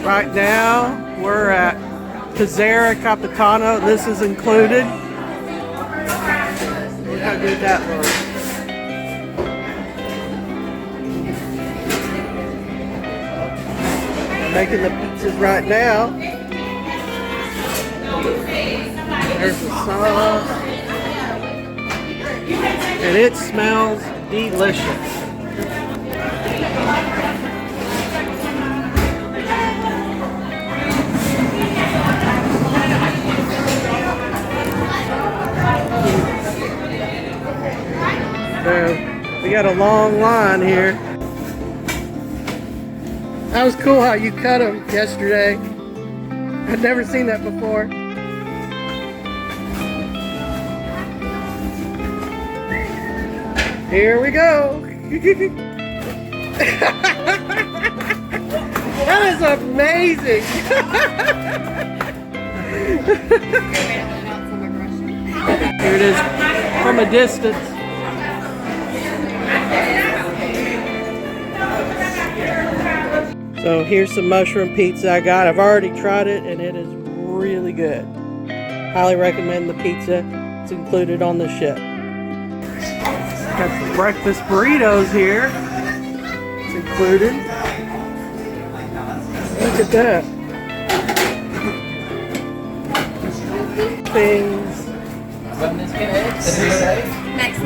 Right now, we're at Pizzera Capitano. This is included. Look how good that looks. They're making the pizzas right now. There's the sauce. And it smells delicious. So, we got a long line here. That was cool how you cut them yesterday. I'd never seen that before. Here we go. That is amazing. Here it is from a distance. So here's some mushroom pizza I got. I've already tried it and it is really good. Highly recommend the pizza. It's included on the ship. Got some breakfast burritos here. It's included. Look at that. Things. Next.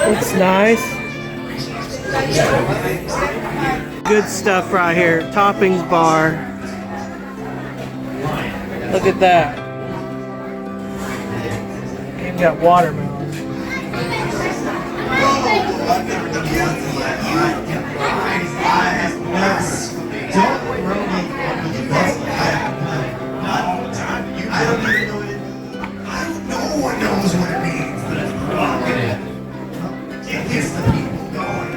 Looks nice. Good stuff right here. Toppings bar. Look at that. You've got watermelon. No one knows what it means, but it's rocking. It gets the people going.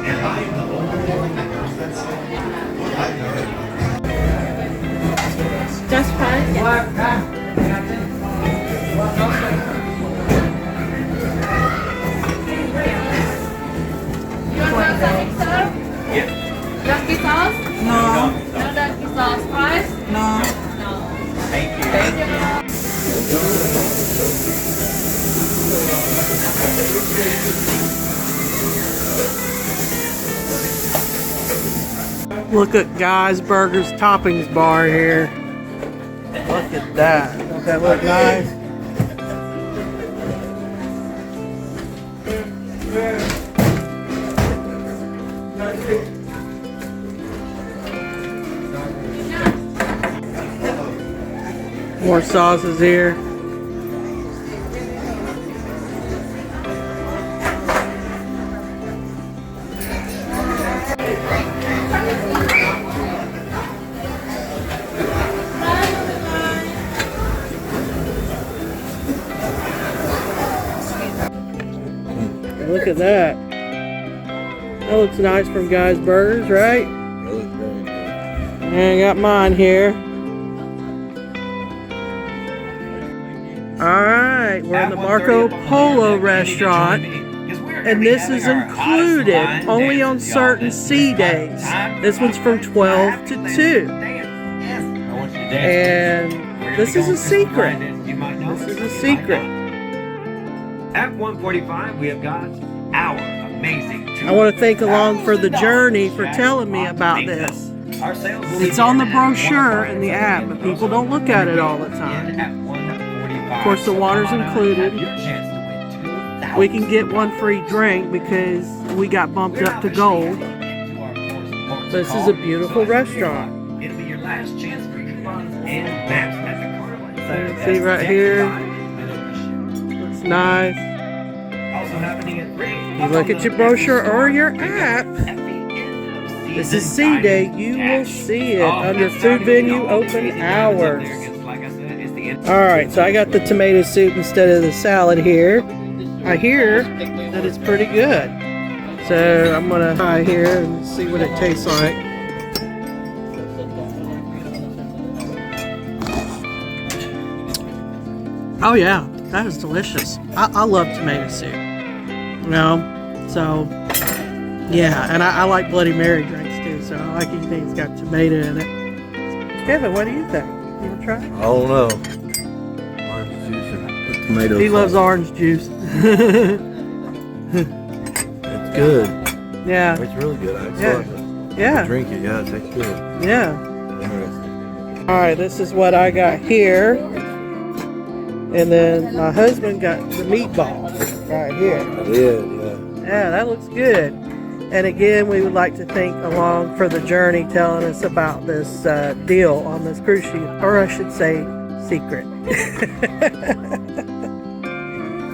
And I am the only one that knows that song. Just fine. You want something, sir? Yeah. Donkey sauce? No. No donkey sauce. Fries? No. No. Thank you. Thank you. Look at Guy's Burgers toppings bar here. Look at that. Don't that look nice? More sauces here. Look at that. That looks nice from Guy's Burgers, right? And I got mine here. Alright, we're in the Marco Polo restaurant. And this is included only on certain sea days. This one's from 12 to 2. And this is a secret. This is a secret. At 1:45, we have got our amazing. I want to thank Along for the Journey for telling me about this. It's on the brochure and the app, but people don't look at it all the time. Of course, the water's included. We can get one free drink because we got bumped up to gold. This is a beautiful restaurant. It'll be your last chance for coupons and maps at the Carnival. See right here. It's nice. Also happening at 3. You look at your brochure or your app. This is Sea Day. You will see it under food venue open hours. Alright, so I got the tomato soup instead of the salad here. I hear that it's pretty good. So I'm going to try here and see what it tastes like. Oh yeah, that is delicious. I love tomato soup. You know, so yeah, and I like Bloody Mary drinks too, so I like anything that's got tomato in it. Kevin, what do you think? You wanna try? I don't know. Orange juice and tomato He sauce. loves orange juice. It's good. Yeah, It's really good. I Yeah. love it. yeah, Drink it. Yeah, it tastes good. yeah. Interesting. All right, this is what I got here. And then my husband got the meatball right here. Yeah. Yeah, that looks good. And again, we would like to thank Along for the journey telling us about this deal on this cruise ship, or I should say, secret.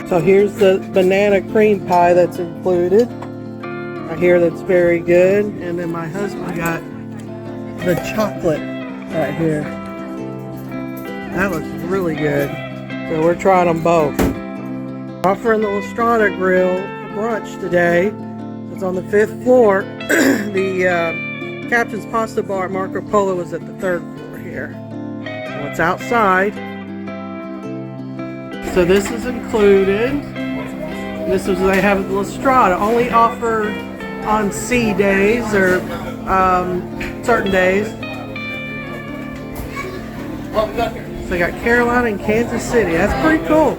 So here's the banana cream pie that's included. I hear that's very good. And then my husband got the chocolate right here. That looks really good. So we're trying them both. Offering the Lestrada Grill for brunch today. It's on the 5th floor. The Captain's Pasta Bar at Marco Polo is at the 3rd floor here. So it's outside. So this is included. This is they have the Lestrada. Only offered on sea days or certain days. So they got Carolina and Kansas City. That's pretty cool.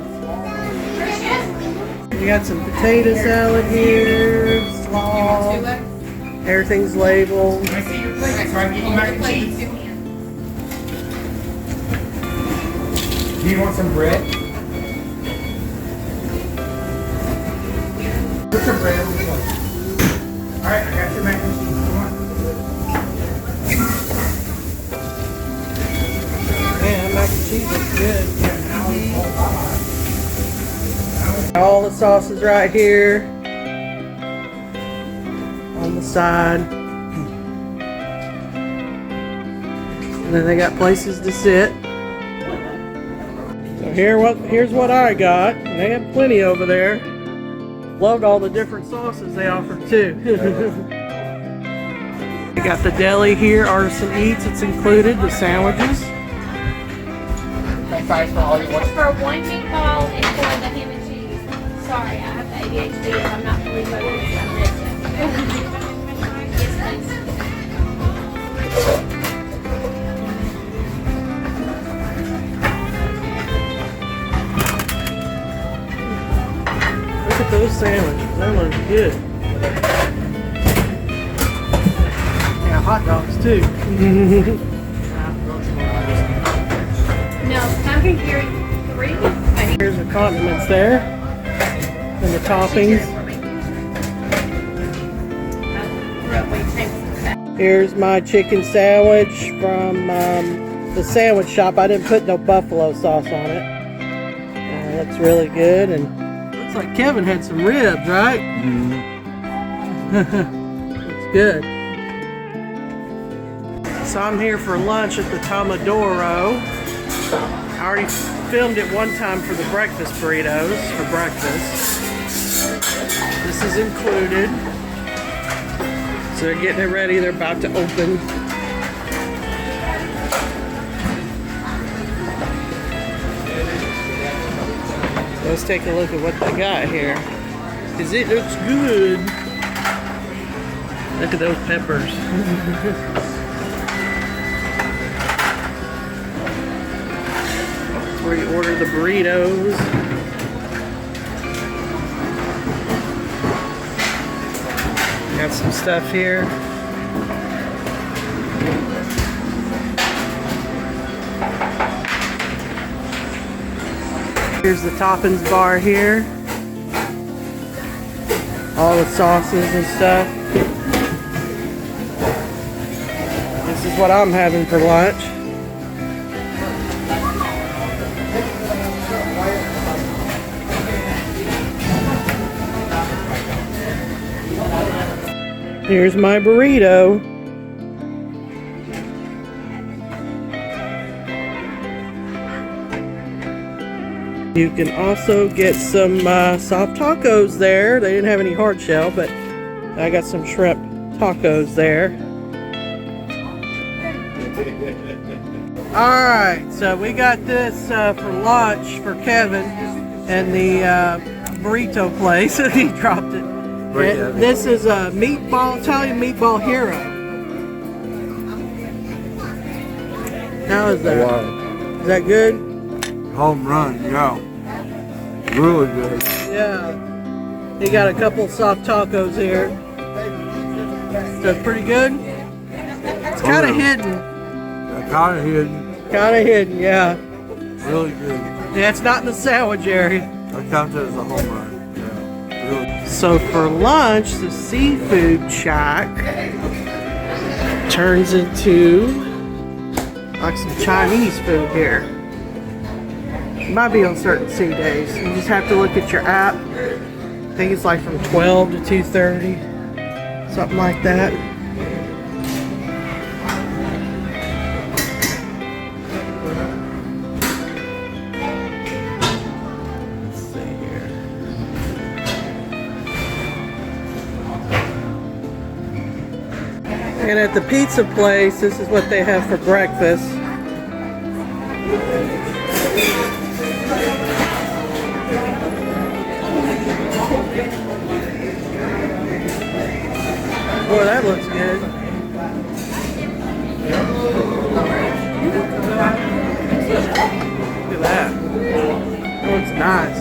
We got some potato salad here, slaw. Everything's labeled. I see your plate, so I give you mac and cheese. Do you want some bread? Put some bread on the plate. Alright, I got your mac and cheese. Come on. Man, mac and cheese is good. All the sauces right here on the side. And then they got places to sit. So here's what I got. And they have plenty over there. Loved all the different sauces they offered too. They got the deli here, Artisan Eats, it's included, the sandwiches. Fries for all you want. For one meatball and for the ham and cheese. Sorry, I have the ADHD and I'm not fully focused on this. Yes, Look at those sandwiches, that looks good. Yeah, hot dogs too. No, I'm hearing 3. Here's the condiments there. And the toppings. Here's my chicken sandwich from the sandwich shop. I didn't put no buffalo sauce on it. Looks really good, and looks like Kevin had some ribs, right? Looks good. So I'm here for lunch at the Tomodoro. I already filmed it one time for the breakfast burritos for breakfast. This is included. So they're getting it ready. They're about to open. Let's take a look at what they got here. Because it looks good. Look at those peppers. Where you order the burritos. Got some stuff here. Here's the toppings bar here. All the sauces and stuff. This is what I'm having for lunch. Here's my burrito. You can also get some soft tacos there. They didn't have any hard shell, but I got some shrimp tacos there. Alright, so we got this for lunch for Kevin and the burrito place. He dropped it. And this is a meatball, Italian meatball hero. How is that? Wow. Is that good? Home run, yeah. Really good. Yeah. He got a couple soft tacos here. So pretty good? It's kind of hidden. Kind of hidden. Kind of hidden, yeah. Really good. Yeah, it's not in the sandwich area. That counts as a home run. Yeah. Really. So for lunch, the seafood shack turns into like some Chinese food here. It might be on certain sea days. You just have to look at your app. I think it's like from 12 to 2:30, something like that. Let's see here. And at the pizza place, this is what they have for breakfast. Boy, that looks good. Look at that. That looks nice.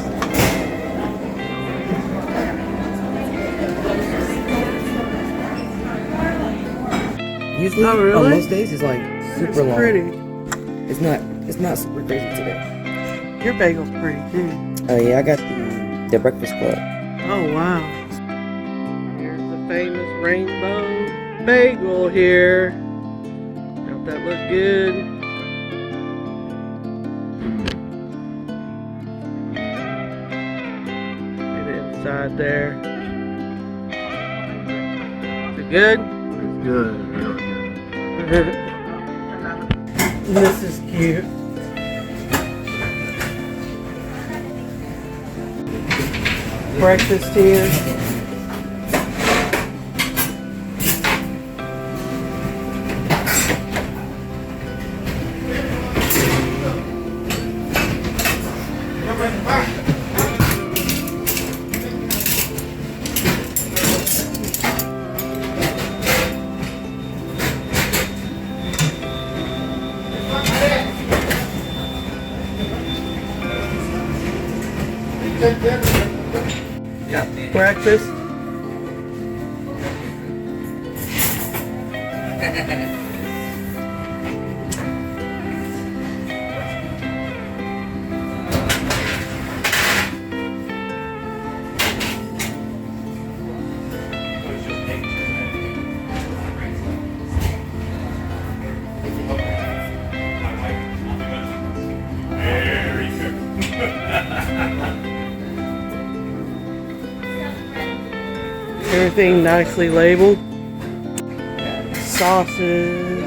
Usually Oh, really? on most days it's like super It's long. pretty. It's not super crazy today. Your bagel's pretty too. Oh yeah, I got the breakfast club. Oh wow. Here's the famous rainbow bagel here. Don't that look good? Get it inside there. Is it good? It's good. Really good. This is cute. Breakfast here. Breakfast. Everything nicely labeled. Sauces.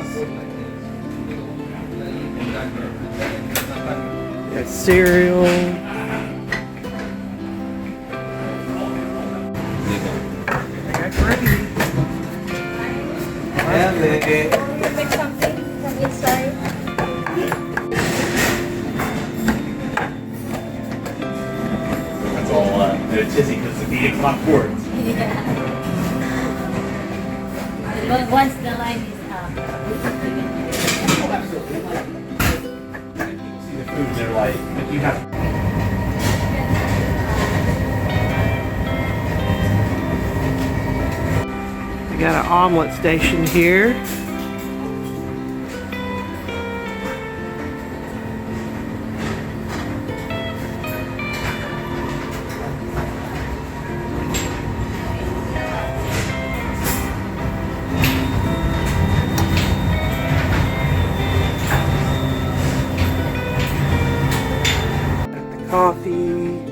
Got cereal. Got gravy. Make something from inside. That's all it's tizzy because of the 8 o'clock boards. Yeah. But once the line is up, See the food, they're like you have. We got an omelet station here. Coffee.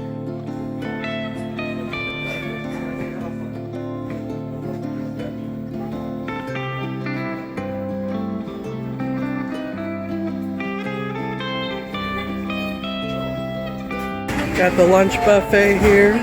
Got the lunch buffet here.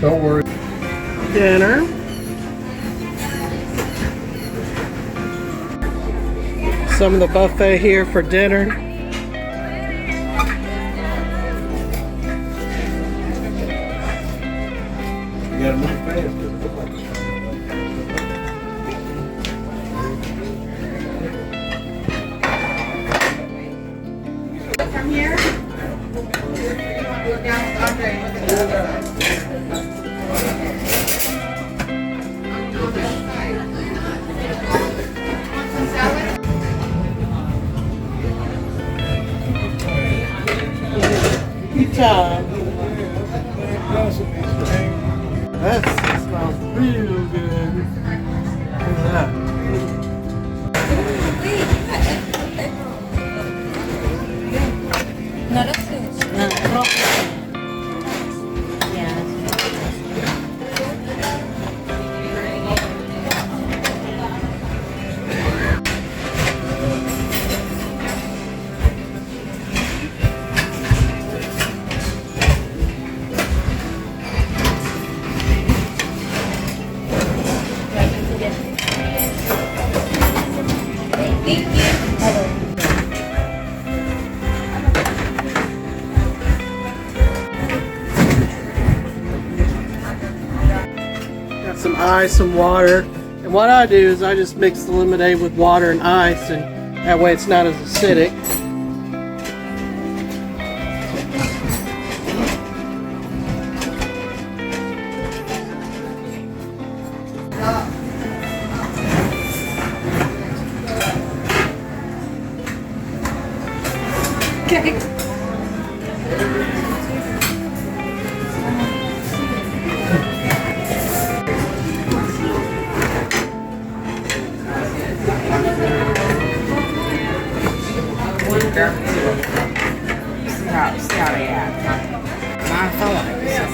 Don't worry. Dinner. Some of the buffet here for dinner. You gotta move fast. From here, you want to look down with Andre and look at the Time. That smells real good. Look at that. No, that's good. Yeah. Got some ice, some water. And what I do is I just mix the lemonade with water and ice, and that way it's not as acidic. See how they act. Mine fell like this.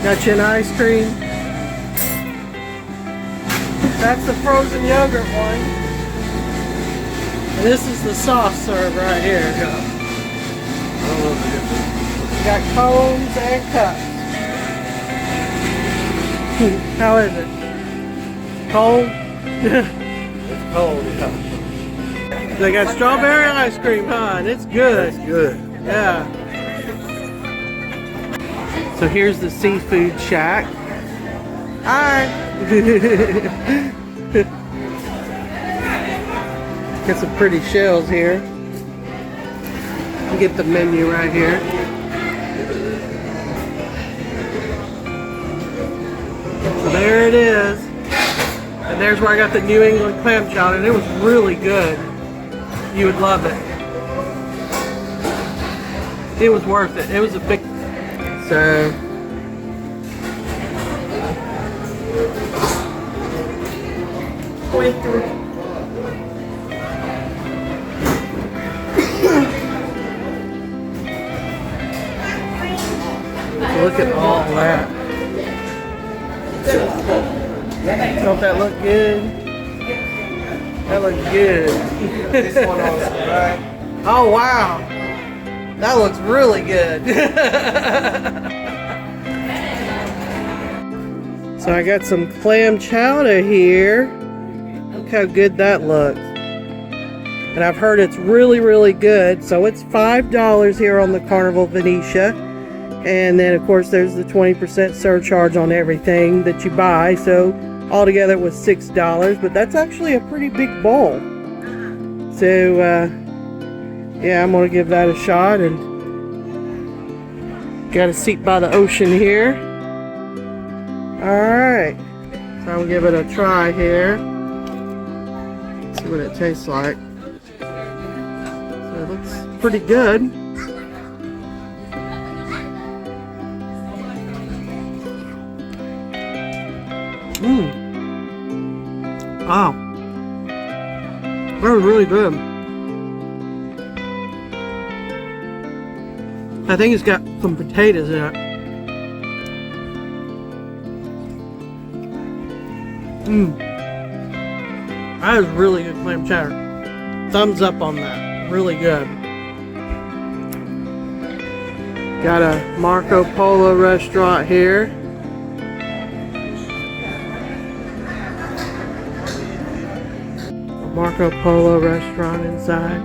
Got you an ice cream. That's the frozen yogurt one. And this is the soft serve right here. You got cones and cups. How is it? Cold? It's cold, yeah. They got strawberry ice cream, huh? And it's good. That's good. Yeah. So here's the seafood shack. Hi. Get some pretty shells here. Get the menu right here. So there it is. And there's where I got the New England clam chowder, and it was really good. You would love it. It was worth it. It was a big... So... Going through. Look at all that. Don't that look good? That looks good. Oh wow. That looks really good. So I got some clam chowder here. Look how good that looks. And I've heard it's really, really good. So it's $5 here on the Carnival Venezia. And then of course there's the 20% surcharge on everything that you buy. So altogether it was $6, but that's actually a pretty big bowl. So yeah, I'm gonna give that a shot. And got a seat by the ocean here. Alright, so I'll give it a try here. See what it tastes like. So it looks pretty good. Wow. That was really good. I think it's got some potatoes in it. That is really good clam chowder. Thumbs up on that. Really good. Got a Marco Polo restaurant here. A Marco Polo restaurant inside.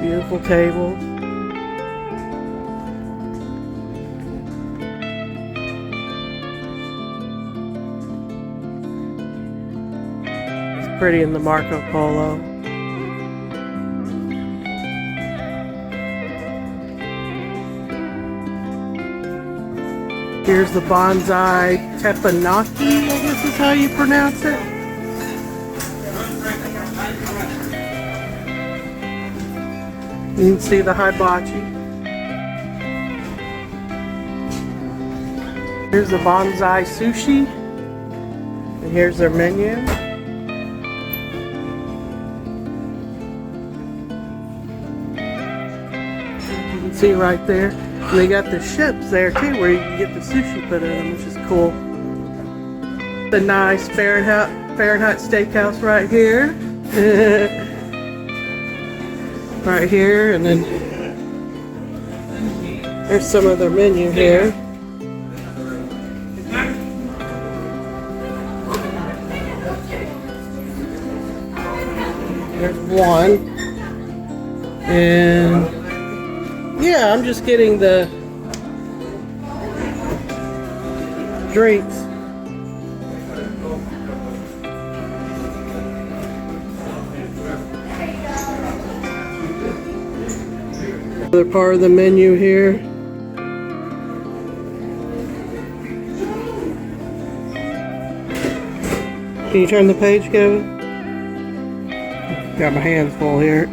Beautiful tables. It's pretty in the Marco Polo. Here's the bonsai teppanyaki, I guess is how you pronounce it. You can see the hibachi. Here's the bonsai sushi. And here's their menu. You can see right there. And they got the ships there too where you can get the sushi put in them, which is cool. The nice Fahrenheit steakhouse right here. Right here, and then there's some of their menu here. There's one, and yeah, I'm just getting the drinks. Another part of the menu here. Can you turn the page, Kevin? Got my hands full here.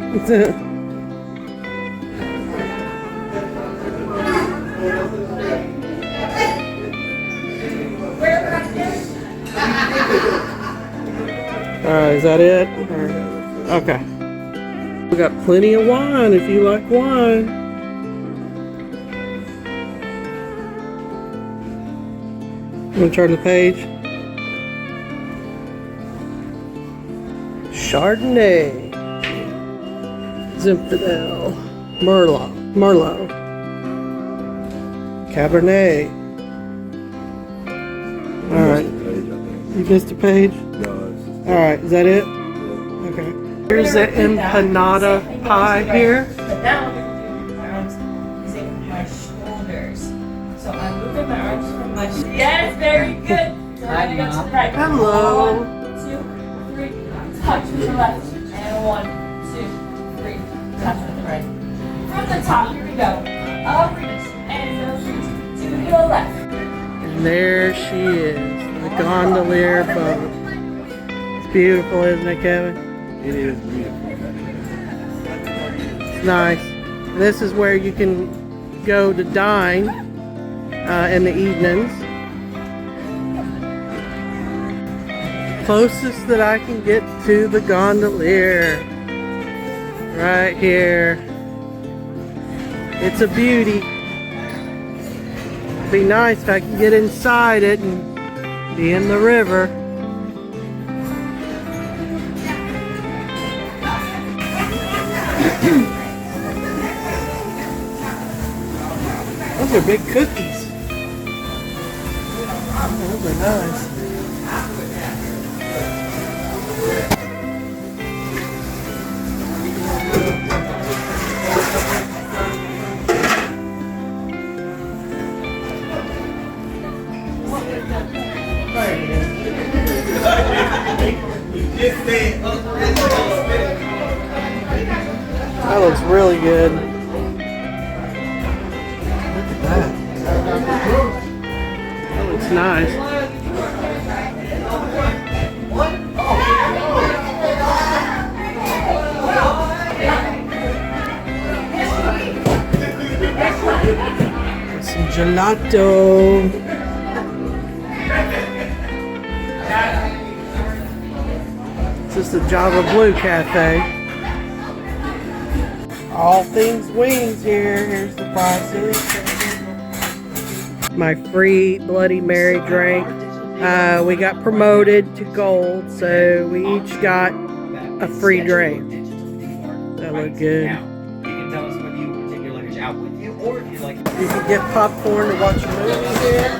Alright, is that it? Okay. We got plenty of wine if you like wine. I'm gonna turn the page. Chardonnay, Zinfandel, Merlot, Cabernet. All right, you missed a page. All right, is that it? Okay. Here's the empanada pie here. But now my arms using my shoulders. So I'm moving my arms from my shoulders. Yes, very good. So now we go to the right. Hello. 1, 2, 3. Touch with the left. And 1, 2, 3. Touch with the right. From the top, here we go. Up, reach. And so reach to the left. And there she is, the gondolier boat. It's beautiful, isn't it, Kevin? It is beautiful. It's nice. This is where you can go to dine in the evenings. Closest that I can get to the gondolier. Right here. It's a beauty. Be nice if I can get inside it and be in the river. Those are big cookies. Those are nice. That looks really good. Look at that. That looks nice. Some gelato. This is the Java Blue Cafe. All things wings here. Here's the prices. My free Bloody Mary drink. We got promoted to gold, so we each got a free drink. That looked good. You can tell us whether you would take your luggage out with you or if you like. You can get popcorn to watch a movie here.